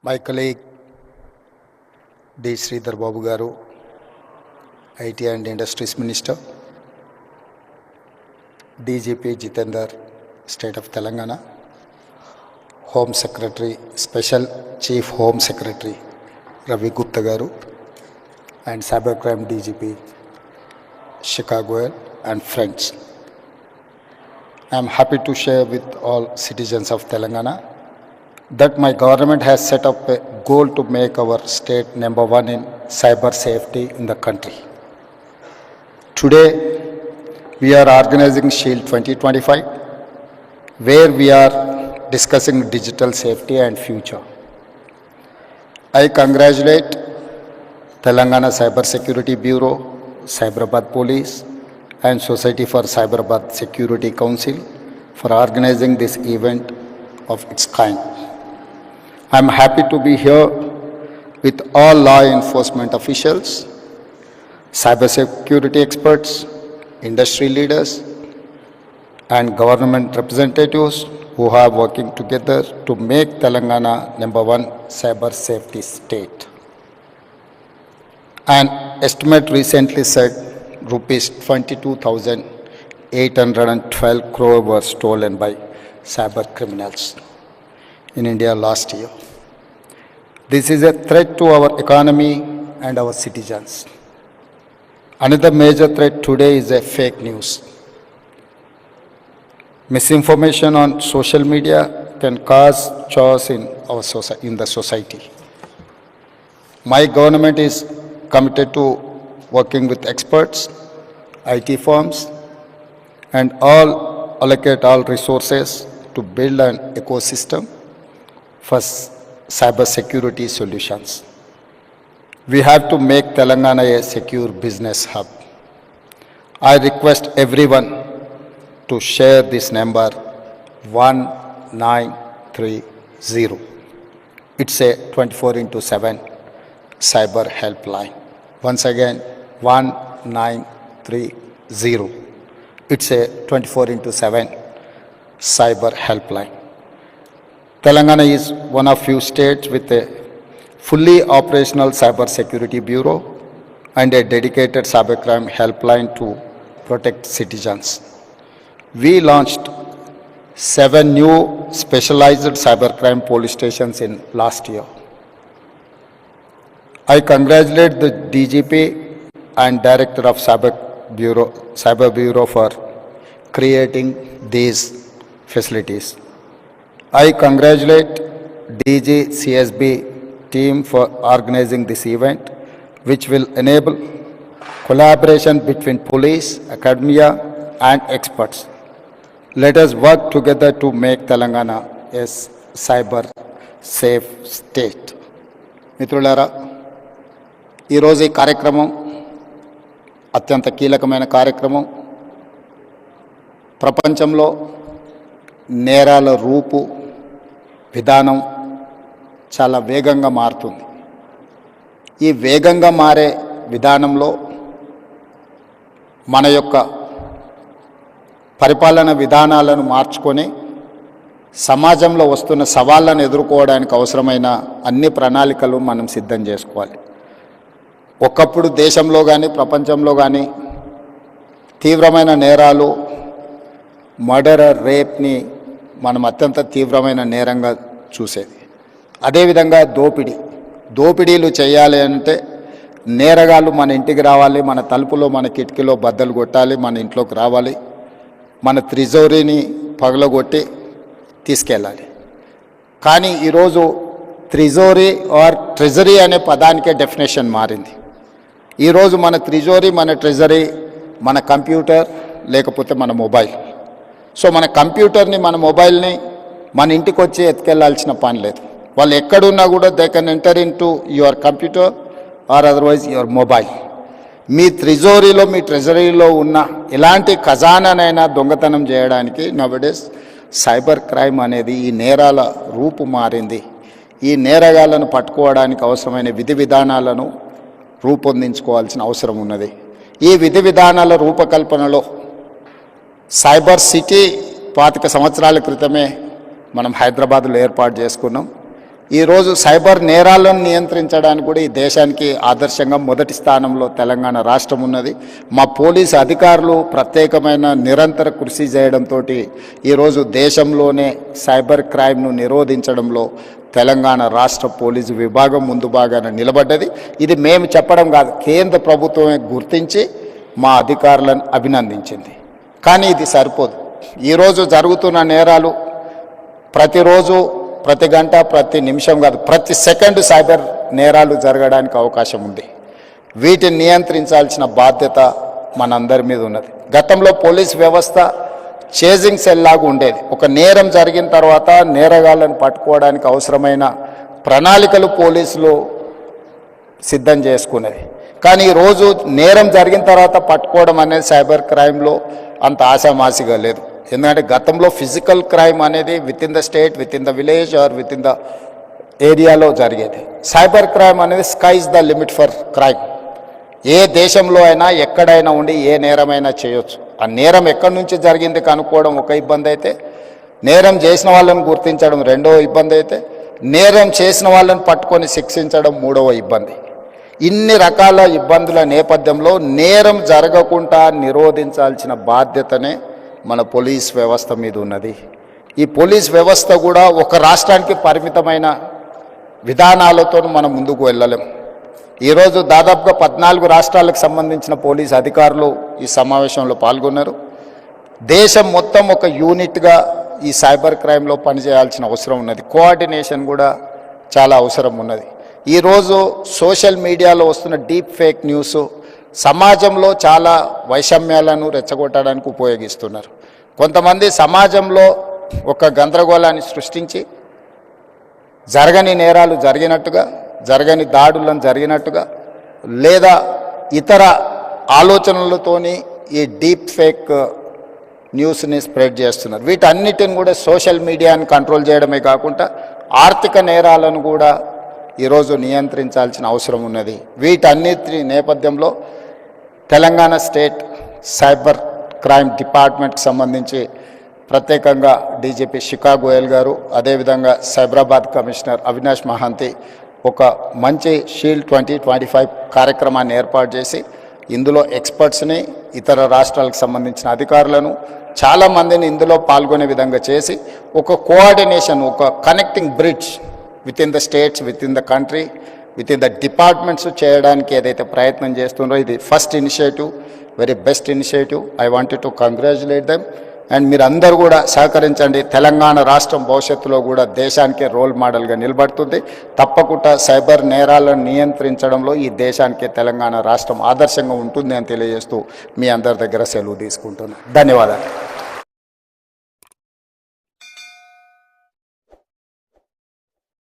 My colleague D. Sridhar Babu Garu, IT and Industries Minister, DGP Jitendra, State of Telangana, Home Secretary, Special Chief Home Secretary Ravi Gupta Garu, and Cybercrime DGP Chicago and friends. I am happy to share with all citizens of Telangana that my government has set up a goal to make our state number one in cyber safety in the country. Today, we are organizing Shield 2025, where we are discussing digital safety and future. I congratulate Telangana Cyber Security Bureau, Cyberabad Police, and Society for Cyberabad Security Council for organizing this event of its kind. I am happy to be here with all law enforcement officials, cybersecurity experts, industry leaders, and government representatives who are working together to make Telangana number one cyber safety state. An estimate recently said rupees 22,812 crore were stolen by cyber criminals in India last year. This is a threat to our economy and our citizens. Another major threat today is a fake news. Misinformation on social media can cause chaos in the society. My government is committed to working with experts, IT firms, and allocate all resources to build an ecosystem for cyber security solutions. We have to make Telangana a secure business hub. I request everyone to share this number 1930. It's a 24/7 cyber helpline. Once again, 1930. It's a 24/7 cyber helpline. Telangana is one of few states with a fully operational cyber security bureau and a dedicated cybercrime helpline to protect citizens. We launched 7 new specialized cybercrime police stations in last year. I congratulate the DGP and Director of Cyber Bureau for creating these facilities. I congratulate DG CSB team for organizing this event, which will enable collaboration between police, academia, and experts. Let us work together to make Telangana a cyber safe state. మిత్రులారా, ఈరోజు ఈ కార్యక్రమం అత్యంత కీలకమైన కార్యక్రమం. ప్రపంచంలో నేరాల రూపు విధానం చాలా వేగంగా మారుతుంది. ఈ వేగంగా మారే విధానంలో మన యొక్క పరిపాలన విధానాలను మార్చుకొని సమాజంలో వస్తున్న సవాళ్ళను ఎదుర్కోవడానికి అవసరమైన అన్ని ప్రణాళికలు మనం సిద్ధం చేసుకోవాలి. ఒకప్పుడు దేశంలో కానీ ప్రపంచంలో కానీ తీవ్రమైన నేరాలు, మర్డర్, రేప్ని మనం అత్యంత తీవ్రమైన నేరంగా చూసేది. అదేవిధంగా దోపిడీలు చేయాలి అంటే నేరగాళ్ళు మన ఇంటికి రావాలి, మన తలుపులో మన కిటికీలో బద్దలు కొట్టాలి, మన ఇంట్లోకి రావాలి, మన ట్రెజరీని పగలగొట్టి తీసుకెళ్ళాలి. కానీ ఈరోజు ట్రెజరీ అనే పదానికే డెఫినేషన్ మారింది. ఈరోజు మన ట్రెజరీ మన కంప్యూటర్ లేకపోతే మన మొబైల్. సో మన కంప్యూటర్ని, మన మొబైల్ని మన ఇంటికి వచ్చి ఎత్తుకెళ్లాల్సిన పని లేదు. వాళ్ళు ఎక్కడున్నా కూడా they can enter into your computer or otherwise your mobile. మీ ట్రెజరీలో ఉన్న ఎలాంటి ఖజానానైనా దొంగతనం చేయడానికి నవడేస్ సైబర్ క్రైమ్ అనేది ఈ నేరాల రూపు మారింది. ఈ నేరగాళ్లను పట్టుకోవడానికి అవసరమైన విధి విధానాలను రూపొందించుకోవాల్సిన అవసరం ఉన్నది. ఈ విధి విధానాల రూపకల్పనలో సైబర్ సిటీ 25 సంవత్సరాల క్రితమే మనం హైదరాబాద్లో ఏర్పాటు చేసుకున్నాం. ఈరోజు సైబర్ నేరాలను నియంత్రించడానికి కూడా ఈ దేశానికి ఆదర్శంగా మొదటి స్థానంలో తెలంగాణ రాష్ట్రం ఉన్నది. మా పోలీసు అధికారులు ప్రత్యేకమైన నిరంతర కృషి చేయడంతో ఈరోజు దేశంలోనే సైబర్ క్రైమ్ను నిరోధించడంలో తెలంగాణ రాష్ట్ర పోలీసు విభాగం ముందు భాగాన నిలబడ్డది. ఇది మేము చెప్పడం కాదు, కేంద్ర ప్రభుత్వమే గుర్తించి మా అధికారులను అభినందించింది. కానీ ఇది సరిపోదు. ఈరోజు జరుగుతున్న నేరాలు ప్రతిరోజు, ప్రతి గంట, ప్రతి నిమిషం కాదు, ప్రతి సెకండ్ సైబర్ నేరాలు జరగడానికి అవకాశం ఉంది. వీటిని నియంత్రించాల్సిన బాధ్యత మనందరి మీద ఉన్నది. గతంలో పోలీస్ వ్యవస్థ చేజింగ్ సెల్ లాగా ఉండేది. ఒక నేరం జరిగిన తర్వాత నేరగాళ్లను పట్టుకోవడానికి అవసరమైన ప్రణాళికలు పోలీసులు సిద్ధం చేసుకునేది. కానీ ఈరోజు నేరం జరిగిన తర్వాత పట్టుకోవడం అనేది సైబర్ క్రైమ్లో అంత ఆశామాసిగా లేదు. ఎందుకంటే గతంలో ఫిజికల్ క్రైమ్ అనేది within the state, within the village or within the ఏరియాలో జరిగేది. సైబర్ క్రైమ్ అనేది skies the limit for crime. ఏ దేశంలో అయినా ఎక్కడైనా ఉండి ఏ నేరమైనా చేయొచ్చు. ఆ నేరం ఎక్కడి నుంచి జరిగింది కనుక్కోవడం ఒక ఇబ్బంది అయితే, నేరం చేసిన వాళ్ళని గుర్తించడం రెండవ ఇబ్బంది అయితే, నేరం చేసిన వాళ్ళని పట్టుకొని శిక్షించడం మూడవ ఇబ్బంది. ఇన్ని రకాల ఇబ్బందుల నేపథ్యంలో నేరం జరగకుండా నిరోధించాల్సిన బాధ్యతనే మన పోలీస్ వ్యవస్థ మీద ఉన్నది. ఈ పోలీస్ వ్యవస్థ కూడా ఒక రాష్ట్రానికి పరిమితమైన విధానాలతో మనం ముందుకు వెళ్ళలేం. ఈరోజు దాదాపుగా 14 రాష్ట్రాలకు సంబంధించిన పోలీస్ అధికారులు ఈ సమావేశంలో పాల్గొన్నారు. దేశం మొత్తం ఒక యూనిట్గా ఈ సైబర్ క్రైమ్లో పనిచేయాల్సిన అవసరం ఉన్నది. కోఆర్డినేషన్ కూడా చాలా అవసరం ఉన్నది. ఈరోజు సోషల్ మీడియాలో వస్తున్న డీప్ ఫేక్ న్యూస్ సమాజంలో చాలా వైషమ్యాలను రెచ్చగొట్టడానికి ఉపయోగిస్తున్నారు. కొంతమంది సమాజంలో ఒక గందరగోళాన్ని సృష్టించి జరగని నేరాలు జరిగినట్టుగా, జరగని దాడులను జరిగినట్టుగా, లేదా ఇతర ఆలోచనలతోని ఈ డీప్ ఫేక్ న్యూస్ని స్ప్రెడ్ చేస్తున్నారు. వీటన్నిటిని కూడా సోషల్ మీడియాని కంట్రోల్ చేయడమే కాకుండా ఆర్థిక నేరాలను కూడా ఈరోజు నియంత్రించాల్సిన అవసరం ఉన్నది. వీటన్నిటి నేపథ్యంలో తెలంగాణ స్టేట్ సైబర్ క్రైమ్ డిపార్ట్మెంట్కి సంబంధించి ప్రత్యేకంగా డీజీపీ శిఖా గోయల్ గారు, అదేవిధంగా సైబరాబాద్ కమిషనర్ అవినాష్ మహాంతి ఒక మంచి షీల్డ్ 2025 కార్యక్రమాన్ని ఏర్పాటు చేసి ఇందులో ఎక్స్పర్ట్స్ని, ఇతర రాష్ట్రాలకు సంబంధించిన అధికారులను చాలామందిని ఇందులో పాల్గొనే విధంగా చేసి ఒక కోఆర్డినేషన్, ఒక connecting bridge with in the states, with in the country, with in the departments చేయడానికి ఏదైతే ప్రయత్నం చేస్తున్నారో ఇది first initiative, very best initiative. I wanted to congratulate them. And మీరు అందరూ కూడా సహకరించండి. తెలంగాణ రాష్ట్రం భవిష్యత్తులో కూడా దేశానికే రోల్ మోడల్గా నిలబడుతుంది. తప్పకుండా సైబర్ నేరాలను నియంత్రించడంలో ఈ దేశానికే తెలంగాణ రాష్ట్రం ఆదర్శంగా ఉంటుంది అని తెలియజేస్తూ మీ అందరి దగ్గర సెలవు తీసుకుంటున్నాను. ధన్యవాదాలు.